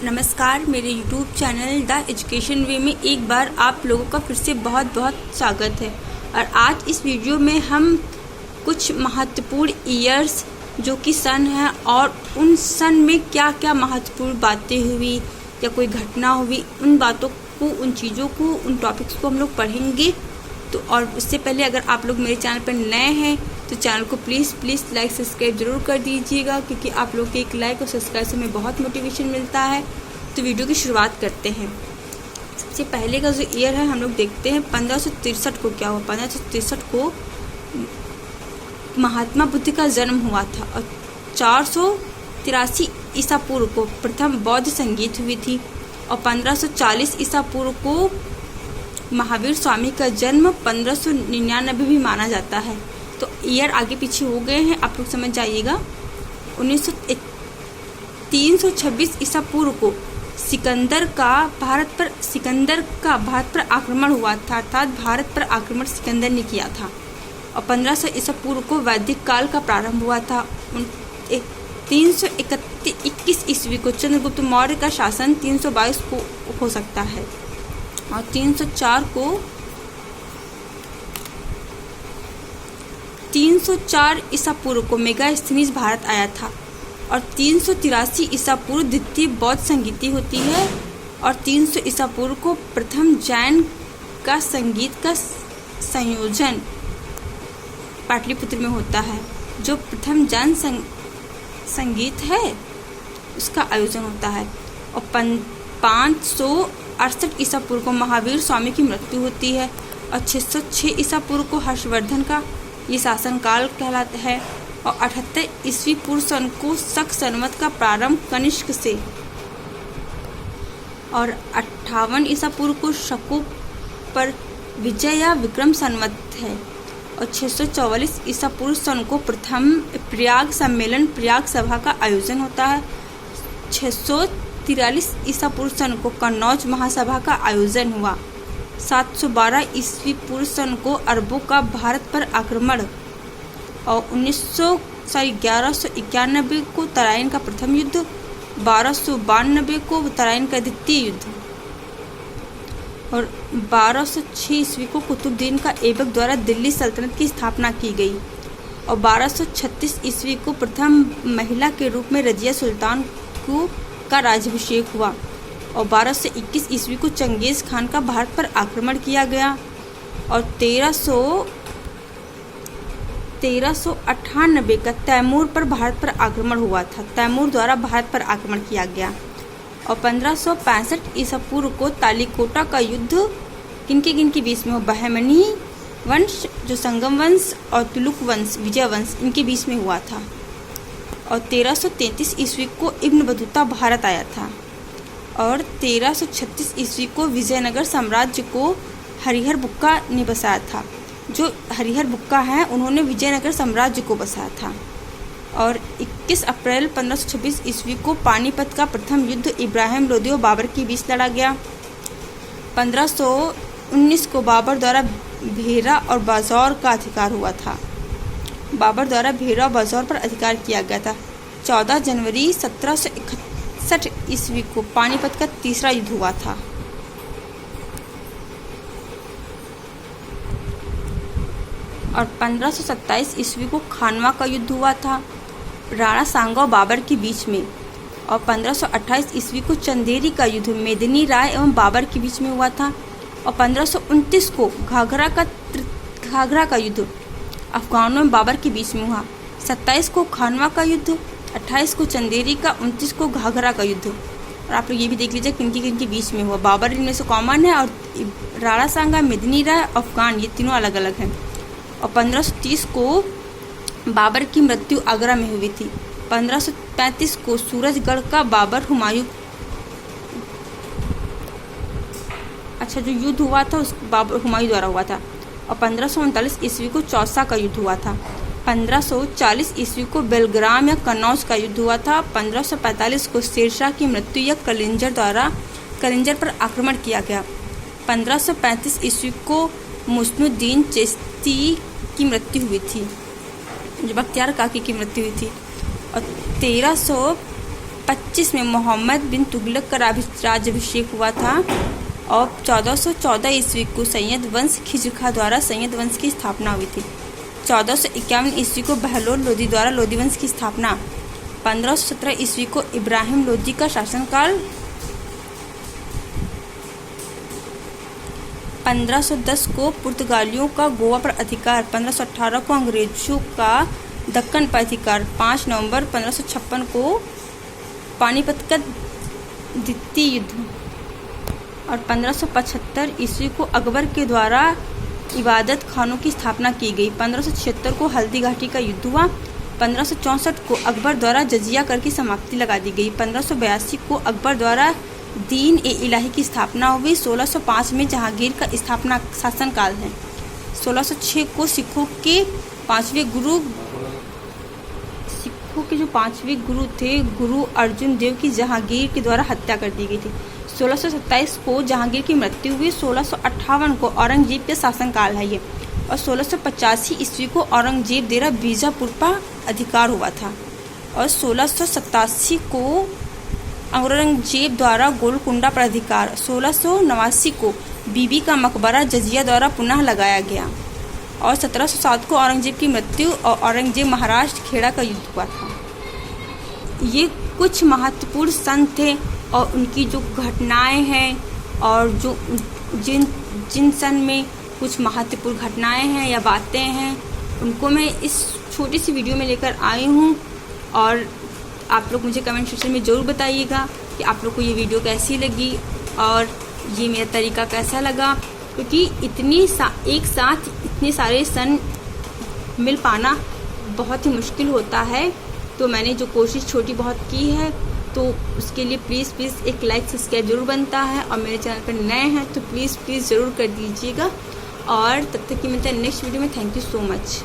नमस्कार, मेरे YouTube channel the education वे में एक बार आप लोगों का फिर से बहुत बहुत स्वागत है। और आज इस वीडियो में हम कुछ महत्वपूर्ण ईयर्स जो कि सन है और उन सन में क्या क्या महत्वपूर्ण बातें हुई या कोई घटना हुई, उन बातों को, उन चीज़ों को, उन टॉपिक्स को हम लोग पढ़ेंगे। तो और उससे पहले अगर आप लोग मेरे चैनल पर नए हैं तो चैनल को प्लीज़ लाइक सब्सक्राइब ज़रूर कर दीजिएगा, क्योंकि आप लोग के एक लाइक और सब्सक्राइब से हमें बहुत मोटिवेशन मिलता है। तो वीडियो की शुरुआत करते हैं। सबसे पहले का जो ईयर है हम लोग देखते हैं 1563 को क्या हुआ। 1563 को महात्मा बुद्ध का जन्म हुआ था और 483 ईसा पूर्व को प्रथम बौद्ध संगीत हुई थी और 1540 ईसा पूर्व को महावीर स्वामी का जन्म 1599 भी माना जाता है। तो ईयर आगे पीछे हो गए हैं, आप लोग समझ जाइएगा। 326 ईसा पूर्व को सिकंदर का भारत पर आक्रमण हुआ था, अर्थात भारत पर आक्रमण सिकंदर ने किया था। और 1500 ईसा पूर्व को वैदिक काल का प्रारंभ हुआ था। 321 ईस्वी को चंद्रगुप्त मौर्य का शासन 322 को हो सकता है और 304 ईसा पूर्व को मेगास्थनीज भारत आया था और 383 ईसा पूर्व द्वितीय बौद्ध संगीति होती है और 300 ईसा पूर्व को प्रथम जैन का संगीत का संयोजन पाटलिपुत्र में होता है। जो प्रथम जैन संगीत है उसका आयोजन होता है। और 568 ईसा पूर्व को महावीर स्वामी की मृत्यु होती है और 606 ईसा पूर्व को हर्षवर्धन का ये शासनकाल कहलाता है। और 78 ईस्वी पूर्व सन को शक संवत का प्रारंभ कनिष्क से और 58 ईसा पूर्व को शकों पर विजय या विक्रम संवत है और 644 ईसा पूर्व सन को प्रथम प्रयाग सम्मेलन प्रयाग सभा का आयोजन होता है। 643 ईसा पूर्व सन को कन्नौज महासभा का आयोजन हुआ। 712 ईस्वी पूर्व सन को अरबों का भारत पर आक्रमण और 1191 को तराइन का प्रथम युद्ध, 1292 को तराइन का द्वितीय युद्ध और 1206 ईस्वी को कुतुबुद्दीन का ऐबक द्वारा दिल्ली सल्तनत की स्थापना की गई और 1236 ईस्वी को प्रथम महिला के रूप में रजिया सुल्तान का राज्याभिषेक हुआ और 1221 ईस्वी को चंगेज खान का भारत पर आक्रमण किया गया और 1398 का तैमूर पर भारत पर आक्रमण हुआ था। तैमूर द्वारा भारत पर आक्रमण किया गया और 1565 ईसा पूर्व को तालिकोटा का युद्ध किनके बीच में हो, बहमनी वंश जो संगम वंश और तुलुक वंश विजय वंश इनके बीच में हुआ था। और 1333 ईस्वी को इब्न बतूता भारत आया था और 1336 ईस्वी को विजयनगर साम्राज्य को हरिहर बुक्का ने बसाया था। जो हरिहर बुक्का हैं उन्होंने विजयनगर साम्राज्य को बसाया था। और 21 अप्रैल 1526 ईस्वी को पानीपत का प्रथम युद्ध इब्राहिम लोदी और बाबर के बीच लड़ा गया। 1519 को बाबर द्वारा भेरा और बाजौर का अधिकार हुआ था। बाबर द्वारा भेरा और बाजौर पर अधिकार किया गया था। 14 जनवरी 1761 ईस्वी को पानीपत का तीसरा युद्ध हुआ था। और 1527 ईस्वी को खानवा का युद्ध हुआ था राणा सांगा और बाबर के बीच में। और 1528 ईस्वी को चंदेरी का युद्ध मेदिनी राय एवं बाबर के बीच में हुआ था। और 1529 को घाघरा का युद्ध अफगानों में बाबर के बीच में हुआ। 27 को खानवा का युद्ध, 28 को चंदेरी का, 29 को घाघरा का युद्ध। और आप लोग ये भी देख लीजिए किनके बीच में हुआ। बाबर इनमें से कॉमन है और राणा सांगा, मेदिनी राय, अफगान ये तीनों अलग अलग हैं। और 1530 को बाबर की मृत्यु आगरा में हुई थी। 1535 को सूरजगढ़ का बाबर हुमायूं जो युद्ध हुआ था उस बाबर हुमायूं द्वारा हुआ था। और 1539 ईस्वी को चौसा का युद्ध हुआ था। 1540 ईस्वी को बेलग्राम या कन्नौज का युद्ध हुआ था। 1545 को शेरशाह की मृत्यु या कलिंजर पर आक्रमण किया गया। 1535 ईस्वी को मुस्नुद्दीन चिश्ती की मृत्यु हुई थी, जो बख्तियार काकी की मृत्यु हुई थी। और 1425 में मोहम्मद बिन तुगलक का राज्याभिषेक हुआ था और 1414 ईस्वी को सैयद वंश खिजर द्वारा सैयद वंश की स्थापना हुई थी। 1451 ईस्वी को बहलोल लोदी द्वारा लोदी वंश की स्थापना। 1517 ईस्वी को इब्राहिम लोदी का शासनकाल। 1510 को पुर्तगालियों का गोवा पर अधिकार। 1518 को अंग्रेजों का दक्कन पर अधिकार। 5 नवंबर 1556 को पानीपत का द्वितीय युद्ध। और 1575 ईस्वी को अकबर के द्वारा इबादत खानों की स्थापना की गई। 1576 को हल्दी घाटी का युद्ध हुआ। 1564 को अकबर द्वारा जजिया कर की समाप्ति लगा दी गई। 1582 को अकबर द्वारा दीन ए इलाही की स्थापना हुई। 1605 में जहांगीर का स्थापना शासनकाल है। 1606 को सिखों के जो पांचवें गुरु थे गुरु अर्जुन देव की जहांगीर के द्वारा हत्या कर दी गई थी। 1627 को जहांगीर की मृत्यु हुई। 1658 को औरंगजेब के शासनकाल है ये। और 1685 ईस्वी को औरंगजेब द्वारा बीजापुर पर अधिकार हुआ था। और 1687 को औरंगजेब द्वारा गोलकुंडा पर अधिकार। 1689 को बीबी का मकबरा जजिया द्वारा पुनः लगाया गया। और 1707 को औरंगजेब की मृत्यु और औरंगजेब महाराष्ट्र खेड़ा का युद्ध हुआ था। ये कुछ महत्वपूर्ण संत थे और उनकी जो घटनाएं हैं और जो जिन सन में कुछ महत्वपूर्ण घटनाएं हैं या बातें हैं उनको मैं इस छोटी सी वीडियो में लेकर आई हूँ। और आप लोग मुझे कमेंट सेक्शन में ज़रूर बताइएगा कि आप लोग को ये वीडियो कैसी लगी और ये मेरा तरीका कैसा लगा, क्योंकि एक साथ इतने सारे सन मिल पाना बहुत ही मुश्किल होता है। तो मैंने जो कोशिश छोटी बहुत की है तो उसके लिए प्लीज़ एक लाइक सब्सक्राइब जरूर बनता है। और मेरे चैनल पर नए हैं तो प्लीज़ ज़रूर कर दीजिएगा। और तब तक कि मिलते हैं नेक्स्ट वीडियो में। Thank you so much.